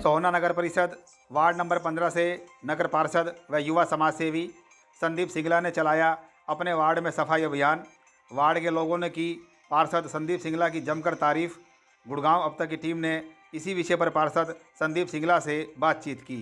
सोहना नगर परिषद ward number 15 से नगर पार्षद व युवा समाज सेवी संदीप सिंगला ने चलाया अपने वार्ड में सफाई अभियान। वार्ड के लोगों ने की पार्षद संदीप सिंगला की जमकर तारीफ। गुड़गांव अब तक की टीम ने इसी विषय पर पार्षद संदीप सिंगला से बातचीत की।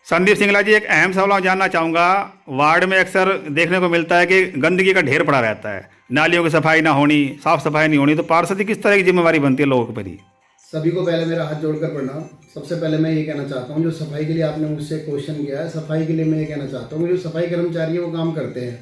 संदीप सिंगला जी, एक अहम सवाल मैं जानना चाहूँगा। वार्ड में अक्सर देखने को मिलता है कि गंदगी का ढेर पड़ा रहता है, नालियों की सफाई ना होनी, साफ सफाई नहीं होनी, तो पार्षद की किस तरह की जिम्मेवारी बनती है लोगों के प्रति? सभी को पहले मेरा हाथ जोड़कर प्रणाम। सबसे पहले मैं ये कहना चाहता हूँ, जो सफाई के लिए आपने मुझसे क्वेश्चन किया है, सफाई के लिए मैं ये कहना चाहता हूँ, जो सफाई कर्मचारी है वो काम करते हैं,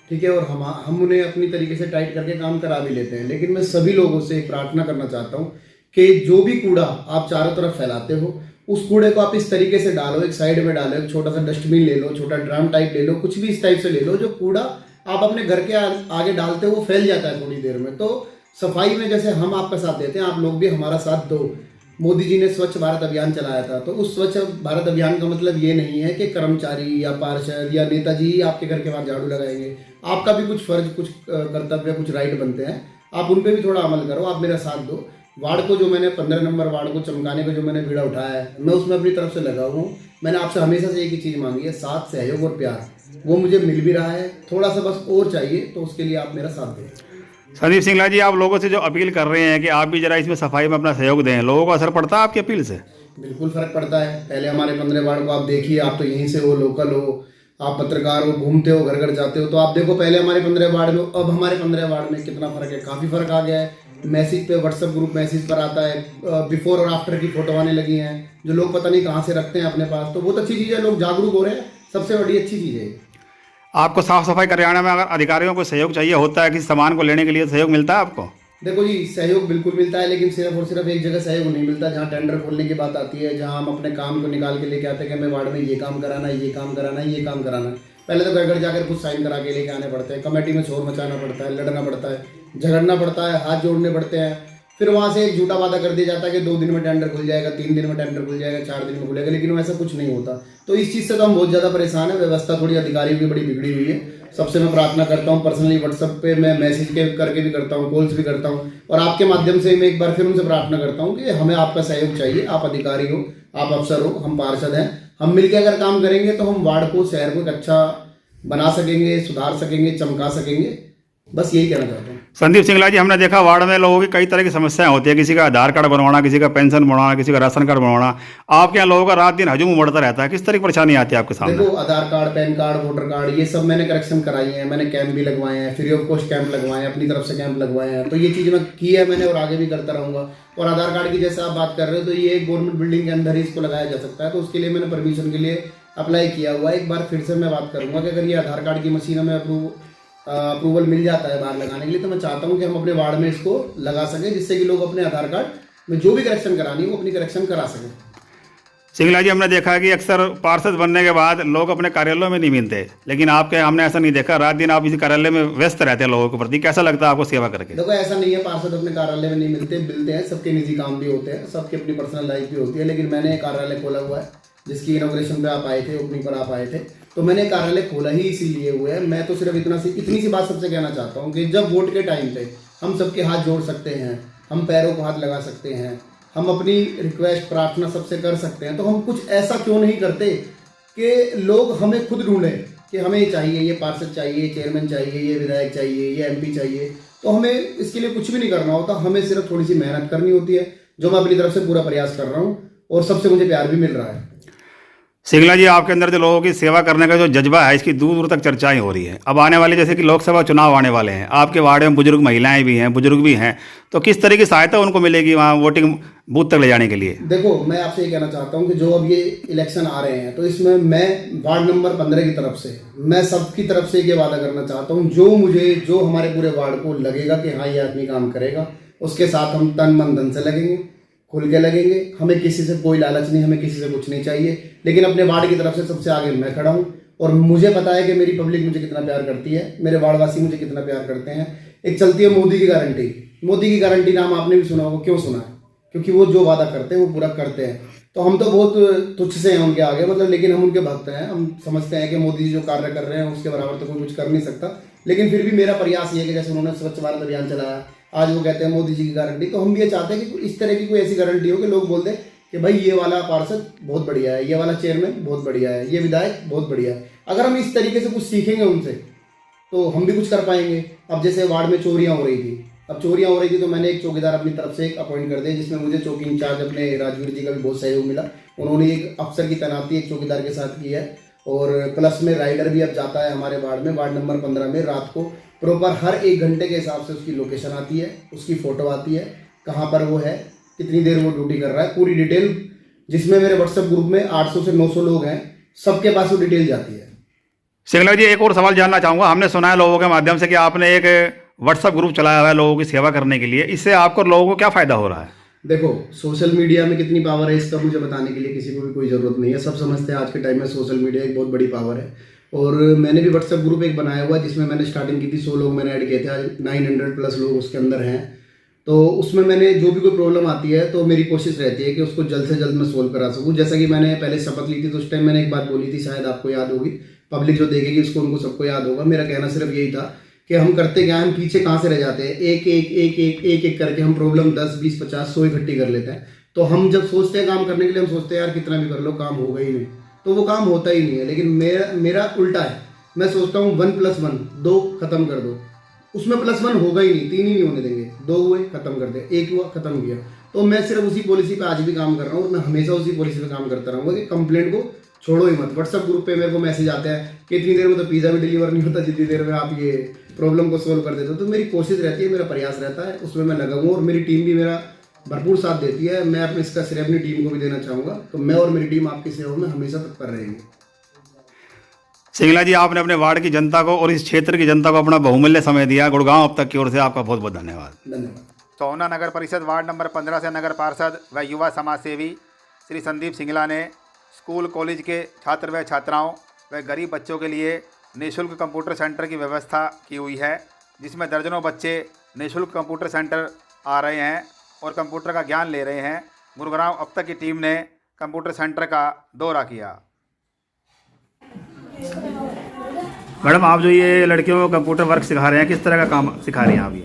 ठीक है, और हम उन्हें अपनी तरीके से टाइट करके काम करा भी लेते हैं। लेकिन मैं सभी लोगों से एक प्रार्थना करना चाहता हूँ कि जो भी कूड़ा आप चारों तरफ फैलाते हो, उस कूड़े को आप इस तरीके से डालो, एक साइड में डालो, एक छोटा सा डस्टबिन ले लो, छोटा ड्रम टाइप ले लो, कुछ भी इस टाइप से ले लो। जो कूड़ा आप अपने घर के आगे डालते हो वो फैल जाता है थोड़ी देर में। तो सफाई में जैसे हम आपका साथ देते हैं, आप लोग भी हमारा साथ दो। मोदी जी ने स्वच्छ भारत अभियान चलाया था, तो उस स्वच्छ भारत अभियान का मतलब ये नहीं है कि कर्मचारी या पार्षद या नेताजी आपके घर के बाहर झाड़ू लगाएंगे। आपका भी कुछ फर्ज, कुछ कर्तव्य, कुछ राइट बनते हैं, आप उन पर भी थोड़ा अमल करो, आप मेरा साथ दो। वार्ड को जो मैंने 15 नंबर वार्ड को चमकाने का जो मैंने बीड़ा उठाया है, मैं उसमें अपनी तरफ से लगा हुआ हूँ। मैंने आपसे हमेशा से एक ही चीज़ मांगी है, साथ, सहयोग और प्यार। वो मुझे मिल भी रहा है, थोड़ा सा बस और चाहिए, तो उसके लिए आप मेरा साथ दें। संदीप सिंगला जी, आप लोगों से जो अपील कर रहे हैं कि आप भी जरा इसमें सफाई में अपना सहयोग दें, लोगों को असर पड़ता है आपकी अपील से? बिल्कुल फ़र्क पड़ता है। पहले हमारे 15 वार्ड को आप देखिए, आप तो यहीं से हो, लोकल हो, आप पत्रकार हो, घूमते हो, घर घर जाते हो, तो आप देखो पहले हमारे 15 वार्ड में, अब हमारे 15 वार्ड में कितना फ़र्क है। काफ़ी फ़र्क आ गया है। मैसेज पे, व्हाट्सएप ग्रुप मैसेज पर आता है, बिफोर और आफ्टर की फोटो आने लगी हैं, जो लोग पता नहीं कहाँ से रखते हैं अपने पास। तो बहुत अच्छी चीज़ है, लोग जागरूक हो रहे हैं, सबसे बड़ी अच्छी चीज़ है। आपको साफ सफाई कराने में अगर अधिकारियों को सहयोग चाहिए होता है, किसी सामान को लेने के लिए सहयोग मिलता है आपको? देखो जी, सहयोग बिल्कुल मिलता है, लेकिन सिर्फ और सिर्फ एक जगह सहयोग नहीं मिलता। जहाँ टेंडर खोलने की बात आती है, जहाँ हम अपने काम को निकाल के लेके आते हैं कि हमें वार्ड में ये काम कराना है, ये काम कराना है, ये काम कराना है, पहले तो घर घर जाकर कुछ साइन करा के लेके आने पड़ते हैं, कमेटी में शोर मचाना पड़ता है, लड़ना पड़ता है, झगड़ना पड़ता है, हाथ जोड़ने पड़ते हैं। फिर वहाँ से एक झूठा वादा कर दिया जाता है कि 2 दिन में टेंडर खुल जाएगा, 3 दिन में टेंडर खुल जाएगा, 4 दिन में खुलेगा, लेकिन वैसा कुछ नहीं होता। तो इस चीज़ से तो हम बहुत ज़्यादा परेशान है। व्यवस्था थोड़ी अधिकारियों की बड़ी बिगड़ी हुई है। सबसे मैं प्रार्थना करता हूँ, पर्सनली व्हाट्सएप पे मैं मैसेज करके भी करता हूँ, कॉल्स भी करता हूँ, और आपके माध्यम से मैं एक बार फिर उनसे प्रार्थना करता हूँ कि हमें आपका सहयोग चाहिए। आप अधिकारी हो, आप अफसर हो, हम पार्षद हैं, हम मिलकर अगर काम करेंगे तो हम वार्ड को, शहर को एक अच्छा बना सकेंगे, सुधार सकेंगे, चमका सकेंगे। बस यही कहना चाहता हूँ। संदीप सिंगला जी, हमने देखा वार्ड में लोगों की कई तरह की समस्याएं होती है, किसी का आधार कार्ड बनवाना, किसी का पेंशन बनवाना, किसी का राशन कार्ड बनवाना। आपके यहाँ लोगों का रात दिन हजूम उमड़ता रहता है, किस तरह की परेशानी आती है आपके सामने? देखो, Aadhaar card, PAN card, voter card, ये सब मैंने करेक्शन कराई है, मैंने कैंप भी लगवाए हैं, फ्री ऑफ कॉस्ट कैंप लगवाए हैं, अपनी तरफ से कैंप लगवाए हैं। तो ये चीज़ मैं की है मैंने, और आगे भी करता रहूँगा। और आधार कार्ड की जैसे आप बात कर रहे हो, तो ये एक गवर्नमेंट बिल्डिंग के अंदर ही इसको लगाया जा सकता है, तो उसके लिए मैंने परमिशन के लिए अप्लाई किया हुआ है। एक बार फिर से मैं बात करूँगा कि अगर ये आधार कार्ड की मशीन हमें अप्रूवल मिल जाता है बाहर लगाने के लिए, तो मैं चाहता हूँ कि हम अपने वार्ड में इसको लगा सकें, जिससे कि लोग अपने आधार कार्ड में जो भी करेक्शन करानी है वो अपनी करेक्शन करा सकें। सिंगला जी, हमने देखा कि अक्सर पार्षद बनने के बाद लोग अपने कार्यालयों में नहीं मिलते, लेकिन आपके हमने ऐसा नहीं देखा। रात दिन आप इसी कार्यालय में व्यस्त रहते हैं लोगों के प्रति। कैसा लगता है आपको सेवा करके? देखो, ऐसा नहीं है पार्षद अपने कार्यालय में नहीं मिलते हैं, सबके निजी काम भी होते हैं, सबकी अपनी पर्सनल लाइफ भी होती है। लेकिन मैंने एक कार्यालय खोला हुआ है, जिसकी इनॉग्रेशन पे आप आए थे, ओपनिंग पर आप आए थे, तो मैंने कार्यालय खोला ही इसीलिए हुआ है। मैं तो सिर्फ इतनी सी बात सबसे कहना चाहता हूँ कि जब वोट के टाइम पे हम सबके हाथ जोड़ सकते हैं, हम पैरों को हाथ लगा सकते हैं, हम अपनी रिक्वेस्ट, प्रार्थना सबसे कर सकते हैं, तो हम कुछ ऐसा क्यों नहीं करते कि लोग हमें खुद ढूंढें कि हमें ये चाहिए, ये पार्षद चाहिए, चेयरमैन चाहिए, ये विधायक चाहिए, ये MP चाहिए। तो हमें इसके लिए कुछ भी नहीं करना होता, हमें सिर्फ थोड़ी सी मेहनत करनी होती है, जो मैं अपनी तरफ से पूरा प्रयास कर रहा हूँ, और सबसे मुझे प्यार भी मिल रहा है। सिंगला जी, आपके अंदर जो लोगों की सेवा करने का जो जज्बा है, इसकी दूर दूर तक चर्चाएं हो रही है। अब आने वाले, जैसे कि लोकसभा चुनाव आने वाले हैं, आपके वार्ड में बुजुर्ग महिलाएं भी हैं, बुजुर्ग भी हैं, तो किस तरह की सहायता उनको मिलेगी वहाँ वोटिंग बूथ तक ले जाने के लिए? देखो, मैं आपसे ये कहना चाहता हूँ कि जो अब ये इलेक्शन आ रहे हैं, तो इसमें मैं वार्ड नंबर 15 की तरफ से, मैं सबकी तरफ से ये वादा करना चाहता हूँ, जो हमारे पूरे वार्ड को लगेगा कि हाँ ये आदमी काम करेगा, उसके साथ हम तन मन धन से लगेंगे, खुल के लगेंगे। हमें किसी से कोई लालच नहीं, हमें किसी से कुछ नहीं चाहिए, लेकिन अपने वार्ड की तरफ से सबसे आगे मैं खड़ा हूँ, और मुझे पता है कि मेरी पब्लिक मुझे कितना प्यार करती है, मेरे वार्डवासी मुझे कितना प्यार करते हैं। एक चलती है मोदी की गारंटी। मोदी की गारंटी नाम आपने भी सुना होगा। क्यों सुना है? क्योंकि वो जो वादा करते हैं वो पूरा करते हैं। तो हम तो बहुत तुच्छ से हैं उनके आगे, मतलब, लेकिन हम उनके भक्त हैं। हम समझते हैं कि मोदी जी जो कार्य कर रहे हैं उसके बराबर तो कोई कुछ कर नहीं सकता, लेकिन फिर भी मेरा प्रयास ये है कि जैसे उन्होंने स्वच्छ भारत अभियान चलाया, आज वो कहते हैं मोदी जी की गारंटी, तो हम भी ये चाहते हैं कि इस तरह की कोई ऐसी गारंटी हो कि लोग बोल दें कि भाई ये वाला पार्षद बहुत बढ़िया है, ये वाला चेयरमैन बहुत बढ़िया है, ये विधायक बहुत बढ़िया है। अगर हम इस तरीके से कुछ सीखेंगे उनसे तो हम भी कुछ कर पाएंगे। अब जैसे वार्ड में चोरियां हो रही थी, अब चोरियां हो रही थी तो मैंने एक चौकीदार अपनी तरफ से एक अपॉइंट कर दिया, जिसमें मुझे चौकी इंचार्ज अपने राजवीर जी का भी बहुत सहयोग मिला। उन्होंने एक अफसर की तैनाती एक चौकीदार के साथ की है, और प्लस में राइडर भी अब जाता है हमारे वार्ड में, वार्ड नंबर 15 में। रात को प्रॉपर हर 1 घंटे के हिसाब से उसकी लोकेशन आती है, उसकी फ़ोटो आती है, कहाँ पर वो है, कितनी देर वो ड्यूटी कर रहा है, पूरी डिटेल, जिसमें मेरे व्हाट्सएप ग्रुप में 800 से 900 लोग हैं, सबके पास वो डिटेल जाती है। सिंगला जी, एक और सवाल जानना चाहूँगा। हमने सुना है लोगों के माध्यम से कि आपने एक व्हाट्सएप ग्रुप चलाया हुआ है लोगों की सेवा करने के लिए, इससे आपको लोगों को क्या फ़ायदा हो रहा है? देखो, सोशल मीडिया में कितनी पावर है इसका मुझे बताने के लिए किसी को भी कोई ज़रूरत नहीं है। सब समझते हैं आज के टाइम में सोशल मीडिया एक बहुत बड़ी पावर है। और मैंने भी व्हाट्सएप ग्रुप एक बनाया हुआ है, जिसमें मैंने स्टार्टिंग की थी, 100 लोग मैंने ऐड किए थे, आज 900 प्लस लोग उसके अंदर हैं। तो उसमें मैंने जो भी कोई प्रॉब्लम आती है तो मेरी कोशिश रहती है कि उसको जल्द से जल्द मैं सोल्व करा सकूँ। जैसा कि मैंने पहले शपथ ली थी तो उस टाइम मैंने एक बात बोली थी, शायद आपको याद होगी, पब्लिक जो देखेगी उसको उनको सबको याद होगा। मेरा कहना सिर्फ यही था कि हम करते क्या, हम पीछे कहाँ से रह जाते हैं, एक एक एक एक एक एक करके हम प्रॉब्लम 10 20 50 100 इकट्ठी कर लेते हैं। तो हम जब सोचते हैं काम करने के लिए, हम सोचते हैं यार कितना भी कर लो काम होगा ही नहीं, तो वो काम होता ही नहीं है। लेकिन मेरा उल्टा है, मैं सोचता हूँ 1 + 1 2 खत्म कर दो, उसमें +1 होगा ही नहीं, 3 ही नहीं होने देंगे, 2 हुए खत्म कर दे, 1 हुआ खत्म किया। तो मैं सिर्फ उसी पॉलिसी पे आज भी काम कर रहा हूँ, और मैं हमेशा उसी पॉलिसी पे काम करता रहूँगा कि कंप्लेंट को छोड़ो ही मत। व्हाट्सएप ग्रुप पे मेरे को मैसेज आते हैं कि इतनी देर में तो पिज़्ज़ा भी डिलीवर नहीं होता जितनी देर में आप ये प्रॉब्लम को सोल्व कर देते हो। तो मेरी कोशिश रहती है, मेरा प्रयास रहता है, उसमें मैं लगा हूँ, और मेरी टीम भी मेरा भरपूर साथ देती है। मैं अपने इसका श्रेय अपनी टीम को भी देना चाहूँगा। तो मैं और मेरी टीम आपकी सेवा में हमेशा तत्पर रहेंगे। सिंगला जी, आपने अपने वार्ड की जनता को और इस क्षेत्र की जनता को अपना बहुमूल्य समय दिया। गुड़गांव अब तक की ओर से आपका बहुत बहुत धन्यवाद। धन्यवाद। सोहना नगर परिषद वार्ड नंबर 15 से नगर पार्षद व युवा समाज सेवी श्री संदीप सिंगला ने स्कूल कॉलेज के छात्र व छात्राओं व गरीब बच्चों के लिए निःशुल्क कंप्यूटर सेंटर की व्यवस्था की हुई है, जिसमें दर्जनों बच्चे निःशुल्क कंप्यूटर सेंटर आ रहे हैं और कंप्यूटर का ज्ञान ले रहे हैं। गुड़गांव अब तक की टीम ने कंप्यूटर सेंटर का दौरा किया। मैडम, आप जो ये लड़कियों को कंप्यूटर वर्क सिखा रहे हैं, किस तरह का काम सिखा रही हैं आप?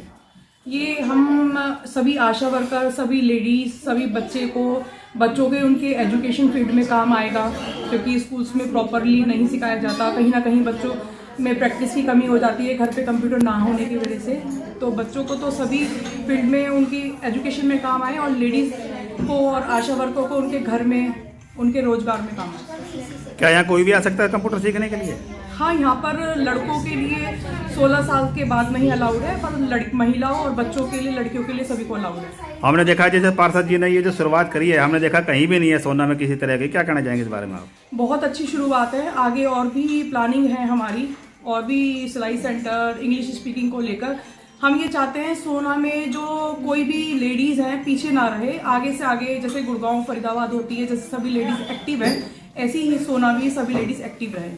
ये हम सभी आशा वर्कर, सभी लेडीज़, सभी बच्चों के उनके एजुकेशन फील्ड में काम आएगा, क्योंकि स्कूल्स में प्रॉपरली नहीं सिखाया जाता। कहीं ना कहीं बच्चों में प्रैक्टिस की कमी हो जाती है घर पे कंप्यूटर ना होने की वजह से। तो बच्चों को तो सभी फील्ड में उनकी एजुकेशन में काम आए, और लेडीज़ को और आशा वर्कर को उनके घर में, उनके रोजगार में काम आए। क्या यहाँ कोई भी आ सकता है कंप्यूटर सीखने के लिए? हाँ, यहाँ पर लड़कों के लिए 16 साल के बाद नहीं अलाउड है, पर महिलाओं और बच्चों के लिए, लड़कियों के लिए सभी को अलाउड है। हमने देखा जैसे पार्षद जी ने ये जो शुरुआत करी है, हमने देखा कहीं भी नहीं है सोहना में किसी तरह की। क्या कहना चाहेंगे इस बारे में आप? बहुत अच्छी शुरुआत है, आगे और भी प्लानिंग है हमारी, और भी सिलाई सेंटर, इंग्लिश स्पीकिंग को लेकर। हम ये चाहते हैं सोहना में जो कोई भी लेडीज़ हैं पीछे ना रहे, आगे से आगे, जैसे गुड़गांव फरीदाबाद होती है, जैसे सभी लेडीज़ एक्टिव हैं, ऐसी ही सोहना भी सभी लेडीज़ एक्टिव रहें।